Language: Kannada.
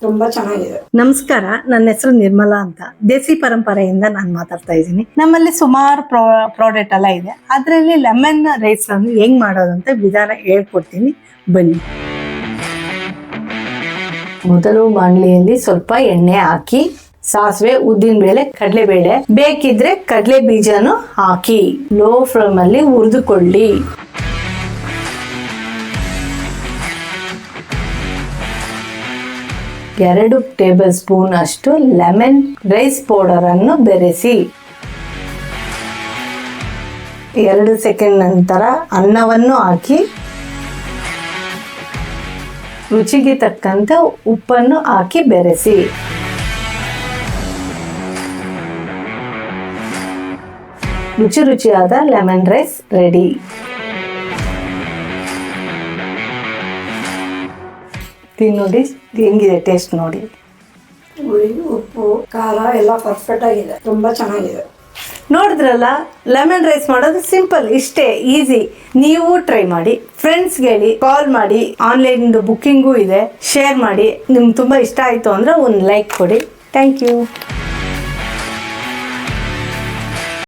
ತುಂಬಾ ಚೆನ್ನಾಗಿದೆ. ನಮಸ್ಕಾರ, ನನ್ನ ಹೆಸರು ನಿರ್ಮಲಾ ಅಂತ. ದೇಸಿ ಪರಂಪರೆಯಿಂದ ನಾನು ಮಾತಾಡ್ತಾ ಇದ್ದೀನಿ. ನಮ್ಮಲ್ಲಿ ಸುಮಾರು ಪ್ರಾಡಕ್ಟ್ ಎಲ್ಲ ಇದೆ. ಅದರಲ್ಲಿ ಲೆಮನ್ ರೈಸ್ ಅನ್ನು ಹೆಂಗ್ ಮಾಡೋದು ಅಂತ ವಿಧಾನ ಹೇಳ್ಕೊಡ್ತೀನಿ, ಬನ್ನಿ. ಮೊದಲು ಬಾಣಲಿಯಲ್ಲಿ ಸ್ವಲ್ಪ ಎಣ್ಣೆ ಹಾಕಿ ಸಾಸಿವೆ, ಉದ್ದಿನ ಬೇಳೆ, ಕಡಲೆಬೇಳೆ, ಬೇಕಿದ್ರೆ ಕಡಲೆ ಬೀಜನು ಹಾಕಿ ಲೋ ಫ್ಲೇಮ್ ಅಲ್ಲಿ ಹುರಿದುಕೊಳ್ಳಿ. ಎರಡು ಟೇಬಲ್ ಸ್ಪೂನ್ ಅಷ್ಟು ಲೆಮನ್ ರೈಸ್ ಪೌಡರ್ ಅನ್ನು ಬೆರೆಸಿ 2 ಸೆಕೆಂಡ್ ನಂತರ ಅನ್ನವನ್ನು ಹಾಕಿ ರುಚಿಗೆ ತಕ್ಕಂತ ಉಪ್ಪನ್ನು ಹಾಕಿ ಬೆರೆಸಿ. ರುಚಿಯಾದ ಲೆಮನ್ ರೈಸ್ ರೆಡಿ. ನೋಡಿ ಹೆಂಗಿದೆ ಟೇಸ್ಟ್ ನೋಡಿ. ಹುಳಿ, ಉಪ್ಪು, ಖಾರ ಎಲ್ಲ ಪರ್ಫೆಕ್ಟ್ ಆಗಿದೆ. ತುಂಬಾ ಚೆನ್ನಾಗಿದೆ. ನೋಡಿದ್ರಲ್ಲ, ಲೆಮನ್ ರೈಸ್ ಮಾಡೋದು ಸಿಂಪಲ್, ಇಷ್ಟೇ ಈಸಿ. ನೀವು ಟ್ರೈ ಮಾಡಿ, ಫ್ರೆಂಡ್ಸ್ಗೆ ಹೇಳಿ, ಕಾಲ್ ಮಾಡಿ. ಆನ್ಲೈನ್ ಬುಕ್ಕಿಂಗು ಇದೆ, ಶೇರ್ ಮಾಡಿ. ನಿಮ್ಗೆ ತುಂಬಾ ಇಷ್ಟ ಆಯ್ತು ಅಂದ್ರೆ ಒಂದು ಲೈಕ್ ಕೊಡಿ. Thank you.